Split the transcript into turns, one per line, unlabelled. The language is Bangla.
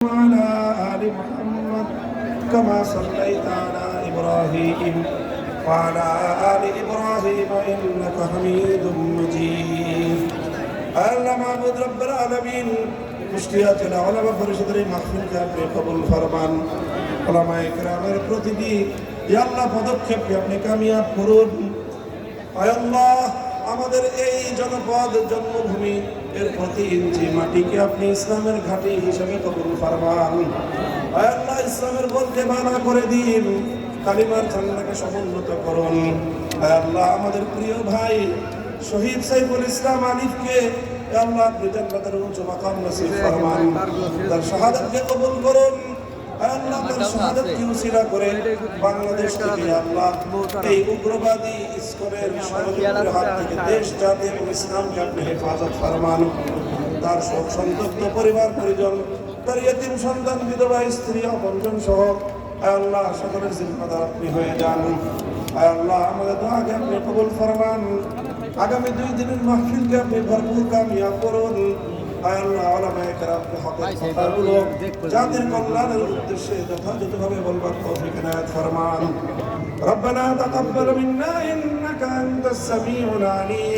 وعلى آل محمد كما صليت على إبراهيم وعلى آل إبراهيم إنك حميد مجيد আল্লাহ মাবুদ রব্বুল আলামিন কুষ্টিয়া জেলা ওলামা পরিষদের মাহফিলকে আপনি কবুল ফরমান। ওলামায়ে কেরামের প্রতিটি ইয়া আল্লাহ পদক্ষেপকে আপনি কামিয়াব করুন। আয় আল্লাহ, আমাদের এই জনপদ জন্মভূমি এর প্রতি ইঞ্চি মাটিকে আপনি ইসলামের ঘাঁটি হিসেবে কবুল ফরমান। আয় আল্লাহ, ইসলামের বলতে মানা করে দিন, কালিমার ঝান্ডাকে সমুন্নত করুন। আয় আল্লাহ, আমাদের প্রিয় ভাই শহীদ সাইফুল ইসলাম আলিফকে আল্লাহ আপনি জান্নাতের উচ্চ মাকাম নসিব ফরমান। তার শাহাদাতকে কবুল করুন। আল্লাহ তার শাহাদাতকে উসিলা করে বাংলাদেশ থেকে আল্লাহ এই উগ্রবাদী ইসকনের ষড়যন্ত্রের হাত থেকে দেশ জাতি এবং ইসলামকে আপনি হেফাজত ফরমান। তার শোক সন্তপ্ত পরিবার পরিজন, তার ইয়তীম সন্তান, বিধবা স্ত্রী, আপনজন সহ আল্লাহ সকলের জিম্মাদার আপনি হয়ে যান। আল্লাহ আমাদের দোয়াকে আপনি কবুল ফরমান। আগামী 2 দিনের মাহফিলকে আপনি ভরপুর কামিয়াব করুন। আল্লাহ ওলামায়ে কেরামকে হকের কথাগুলো জাতির কল্যাণের উদ্দেশ্যে যথাযথভাবে বলবার তৌফিক এনায়েত ফরমান। রব্বানা তাকাব্বাল মিন্না ইন্নাকা আনতাস সামিউল আলিম।